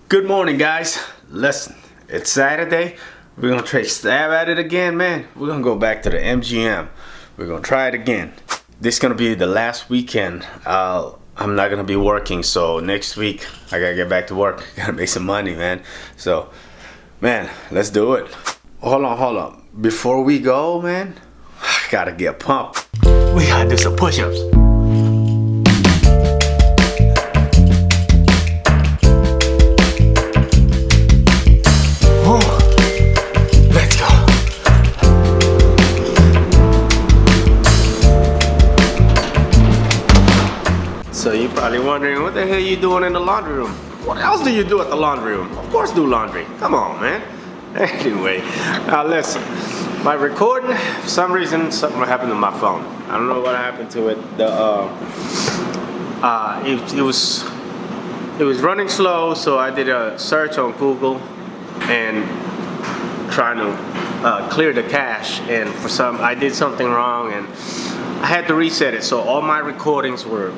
Good morning, guys. Listen, it's Saturday. We're gonna try stab at it again, man. We're gonna go back to the MGM. We're gonna try it again. This is gonna be the last weekend. I'm not gonna be working, so next week I gotta get back to work. Gotta make some money, man. So, man, let's do it. Hold on. Before we go, man, I gotta get pumped. We gotta do some push-ups. So you're probably wondering, what the hell are you doing in the laundry room? What else do you do at the laundry room? Of course do laundry. Come on, man. Anyway, now listen. My recording, for some reason, something happened to my phone. I don't know what happened to it. It was running slow, so I did a search on Google and trying to clear the cache. And I did something wrong, and I had to reset it. So all my recordings were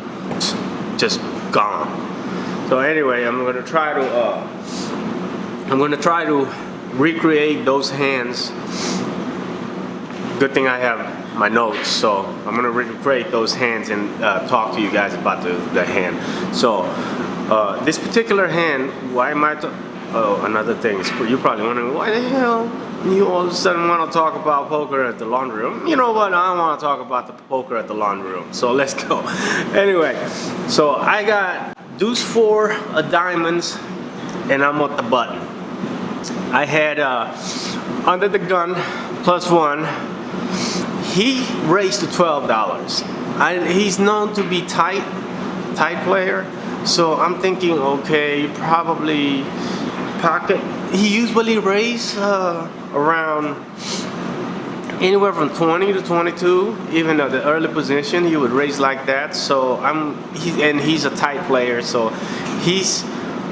just gone. So anyway, I'm gonna try to recreate those hands. Good thing I have my notes, so I'm gonna recreate those hands and talk to you guys about the hand. So this particular hand, why am I? Another thing is, you're probably wondering, why the hell you all of a sudden want to talk about poker at the laundry room? You know what? I don't want to talk about the poker at the laundry room. So let's go. Anyway, so I got deuce 4 of diamonds, and I'm at the button. I had under the gun +1. He raised to $12. He's known to be tight player. So I'm thinking, okay, probably pocket. He usually raises around anywhere from 20 to 22. Even at the early position, he would raise like that. So he's a tight player. So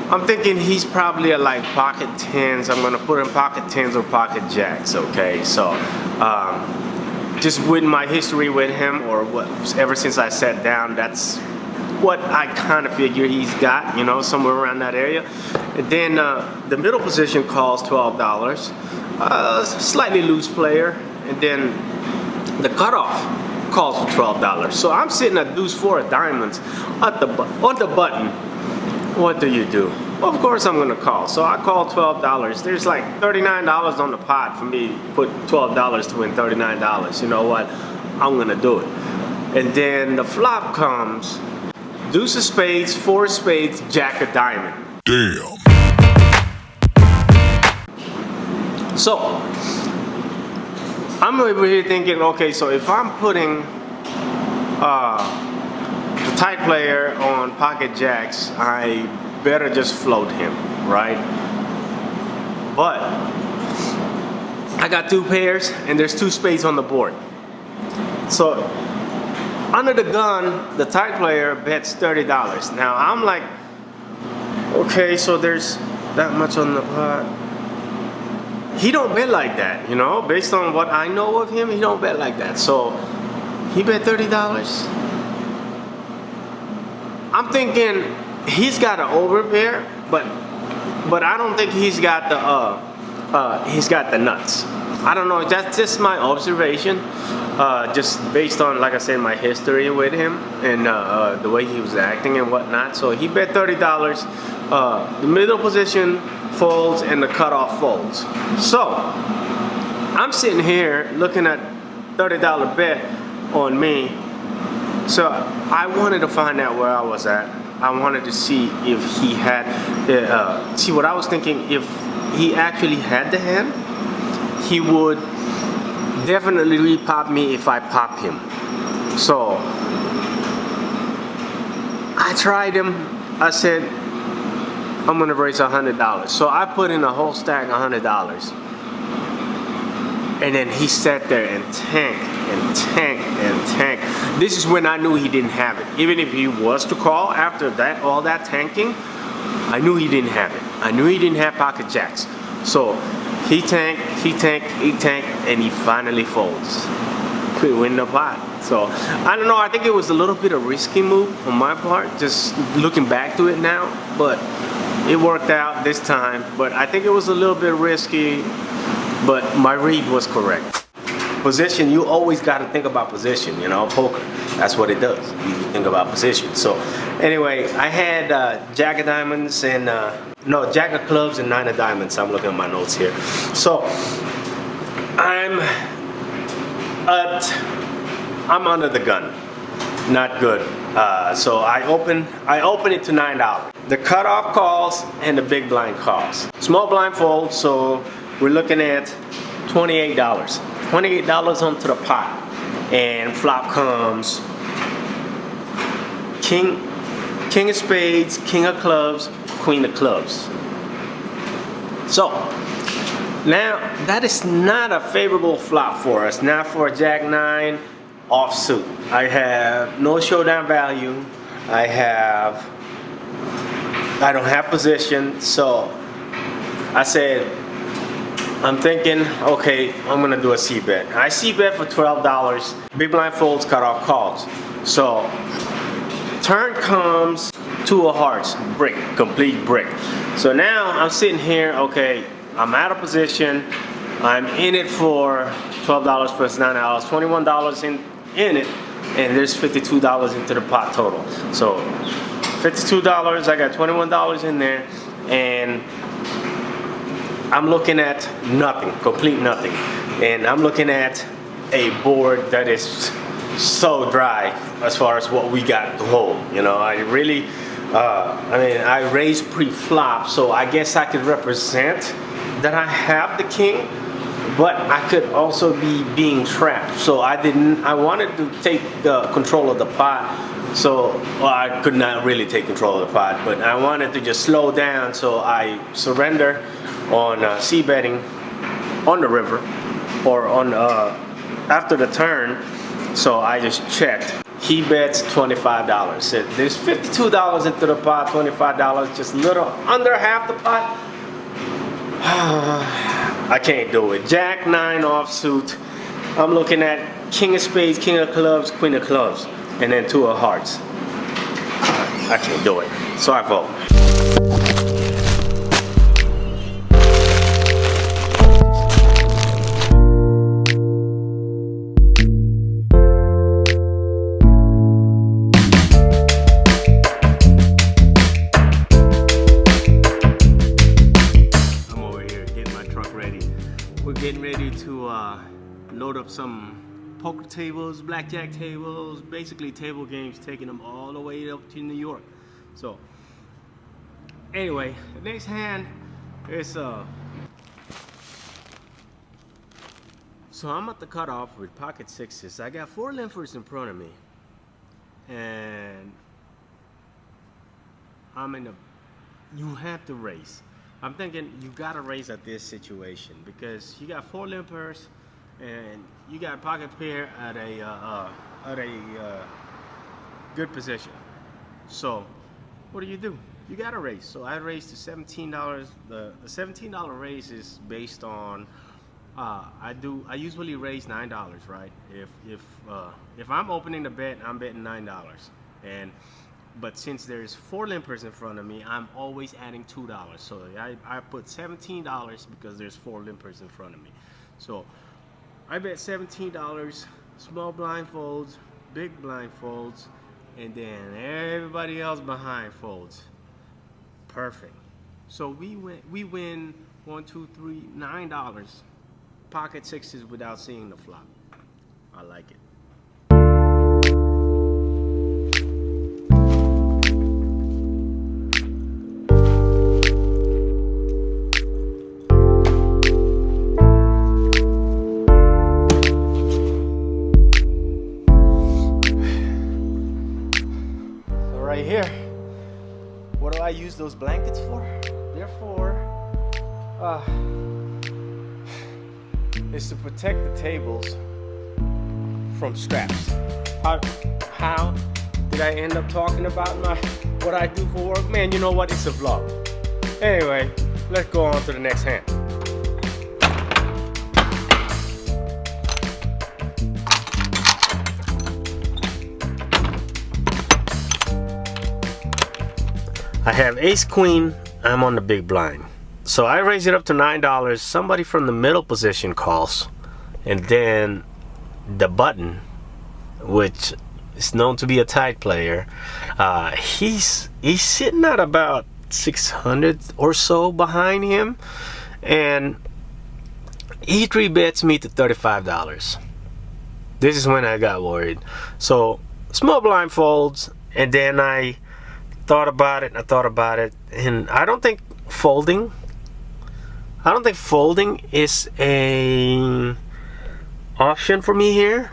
I'm thinking he's probably at like pocket 10s. I'm gonna put him pocket 10s or pocket jacks. Okay, so just with my history with him, or what, ever since I sat down, that's what I kind of figure he's got, you know, somewhere around that area. And then the middle position calls $12, slightly loose player, and then the cutoff calls for $12. So I'm sitting at deuce 4 of diamonds on the button. What do you do? Well, of course I'm gonna call. So I call $12. There's like $39 on the pot for me to put $12 to win $39. You know what? I'm gonna do it. And then the flop comes. Deuce of spades, 4 of spades, jack of diamond. Damn. So, I'm over here thinking, okay, so if I'm putting the tight player on pocket jacks, I better just float him, right? But I got 2 pairs and there's 2 spades on the board. So, under the gun, the tight player bets $30. Now I'm like, okay, so there's that much on the pot. He don't bet like that, you know. Based on what I know of him, he don't bet like that. So he bet $30. I'm thinking he's got an overpair, but I don't think he's got the nuts. I don't know. That's just my observation. Just based on, like I said, my history with him and the way he was acting and whatnot. So he bet $30. The middle position folds and the cutoff folds. So I'm sitting here looking at $30 bet on me. So I wanted to find out where I was at. I wanted to see if he had, see what I was thinking, if he actually had the hand, he would definitely repop me if I pop him. So I tried him. I said, I'm gonna raise $100. So I put in a whole stack of $100. And then he sat there and tanked and tanked and tanked. This is when I knew he didn't have it. Even if he was to call after that, all that tanking, I knew he didn't have it. I knew he didn't have pocket jacks. So he tanked, and he finally folds. We win the pot. So I don't know, I think it was a little bit of risky move on my part, just looking back to it now, but it worked out this time, but I think it was a little bit risky, but my read was correct. Position, you always got to think about position, you know, poker. That's what it does. You think about position. So anyway, I had Jack of Diamonds and, no, Jack of Clubs and 9 of Diamonds. I'm looking at my notes here. So I'm under the gun. Not good. So I open it to $9. The cutoff calls and the big blind calls. Small blind fold, so we're looking at $28. $28 onto the pot, and flop comes King of Spades, King of Clubs, Queen of Clubs. So now that is not a favorable flop for us. Now for a Jack 9 offsuit, I have no showdown value. I don't have position, so I said, I'm thinking, okay, I'm gonna do a C-bet. I C-bet for $12. Big blind folds, cut off calls. So turn comes 2 of hearts, brick, complete brick. So now I'm sitting here, okay, I'm out of position. I'm in it for $12 plus $9, $21 in it, and there's $52 into the pot total. So $52, I got $21 in there, and I'm looking at nothing, complete nothing. And I'm looking at a board that is so dry as far as what we got to hold. You know, I really, I raised pre-flop, so I guess I could represent that I have the king, but I could also be being trapped. So I wanted to take control of the pot. So I could not really take control of the pot, but I wanted to just slow down, so I surrender on c-betting on the river or on after the turn. So I just checked. He bets $25. So there's $52 into the pot, $25, just a little under half the pot. I can't do it. Jack 9 offsuit. I'm looking at King of Spades, King of Clubs, Queen of Clubs, and then 2 of hearts. I can't do it. So I vote. We're getting ready to load up some poker tables, blackjack tables, basically table games, taking them all the way up to New York. So anyway, the next hand is so I'm at the cutoff with pocket sixes. I got 4 limpers in front of me, and you have to raise. I'm thinking you gotta raise at this situation because you got 4 limpers and you got pocket pair at a good position. So what do? You gotta raise. So I raised to $17. The $17 raise is based on I usually raise $9, right? If I'm opening the bet, I'm betting $9, but since there's 4 limpers in front of me, I'm always adding $2. So I put $17 because there's 4 limpers in front of me. So I bet $17, small blind folds, big blind folds, and then everybody else behind folds. Perfect. So we win $1, 2, 3, $9 pocket sixes without seeing the flop. I like it. Right here, what do I use those blankets for? They're for is to protect the tables from straps. How did I end up talking about what I do for work? Man, you know what? It's a vlog. Anyway, let's go on to the next hand. I have ace queen, I'm on the big blind. So I raise it up to $9. Somebody from the middle position calls, and then the button, which is known to be a tight player, he's sitting at about 600 or so behind him, and he 3-bets me to $35. This is when I got worried. So small blind folds, and then I thought about it, and I don't think folding is a option for me here.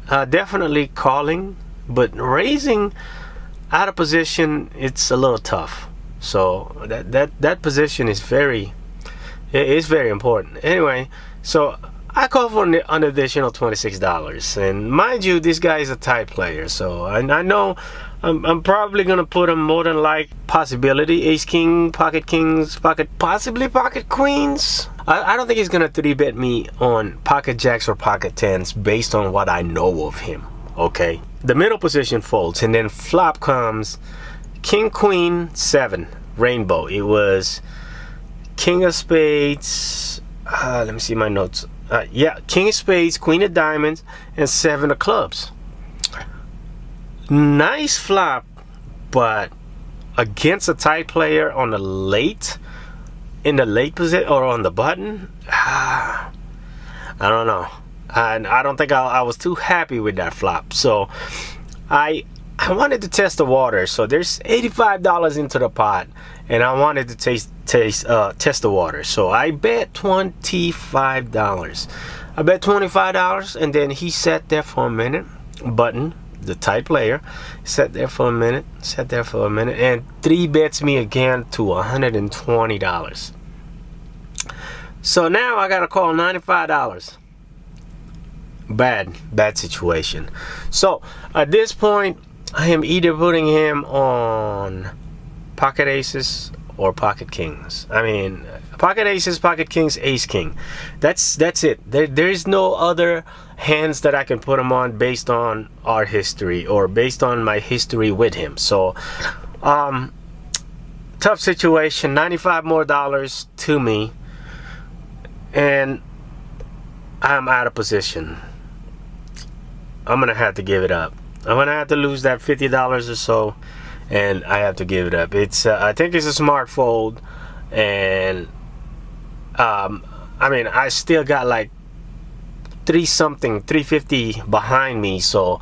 Definitely calling, but raising out of position, it's a little tough. So that position is very important. Anyway, so I call for an additional $26, and mind you, this guy is a tight player, so I know I'm probably gonna put him more than like possibility ace king, pocket kings, possibly pocket queens. I don't think he's gonna 3-bet me on pocket jacks or pocket tens based on what I know of him. Okay, the middle position folds, and then flop comes king queen 7 rainbow. It was king of spades. Let me see my notes. Yeah, king of spades, queen of diamonds, and 7 of clubs. Nice flop, but against a tight player on the late, in the late position, or on the button, I don't know. I don't think I was too happy with that flop. So I wanted to test the water. So there's $85 into the pot, and I wanted to test the water. So I bet $25. I bet $25, and then he sat there for a minute. Button, the tight player, sat there for a minute, and 3-bets me again to $120. So now I gotta call $95. Bad situation. So at this point, I am either putting him on pocket aces or pocket kings. I mean, pocket aces, pocket kings, ace king. That's it. There is no other hands that I can put him on based on our history or based on my history with him. So tough situation. $95 more to me, and I'm out of position. I'm gonna have to give it up. I'm gonna have to lose that $50 or so, and I have to give it up. It's I think it's a smart fold, and I mean, I still got like 350 behind me. So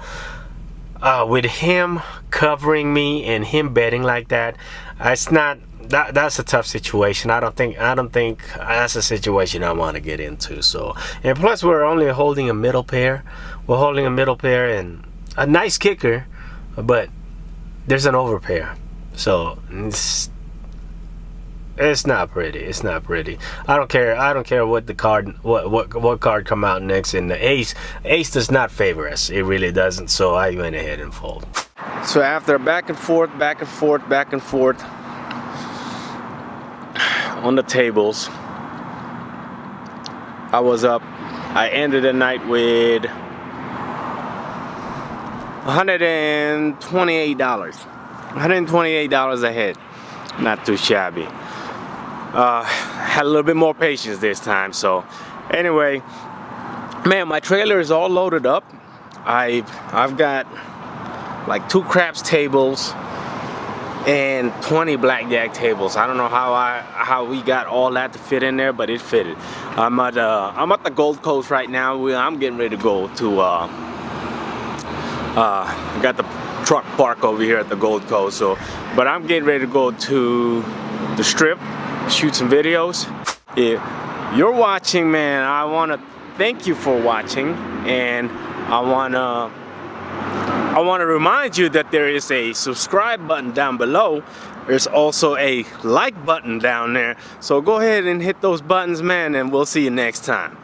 with him covering me and him betting like that, it's not that's a tough situation. I don't think that's a situation I want to get into. So, and plus we're only holding a middle pair. We're holding a middle pair and a nice kicker, but there's an overpair. So it's not pretty. It's not pretty. I don't care what the card, what card come out next. And the ace does not favor us. It really doesn't. So I went ahead and fold. So after back and forth on the tables, I ended the night with $128 ahead. Not too shabby. Had a little bit more patience this time. So anyway, man, my trailer is all loaded up. I've got like 2 craps tables and 20 blackjack tables. I don't know how we got all that to fit in there, but it fitted. I'm at the Gold Coast right now. I'm getting ready to go to I got the truck park over here at the Gold Coast. So, but I'm getting ready to go to the Strip, shoot some videos. If you're watching, man, I want to thank you for watching, and I want to remind you that there is a subscribe button down below. There's also a like button down there. So go ahead and hit those buttons, man, and we'll see you next time.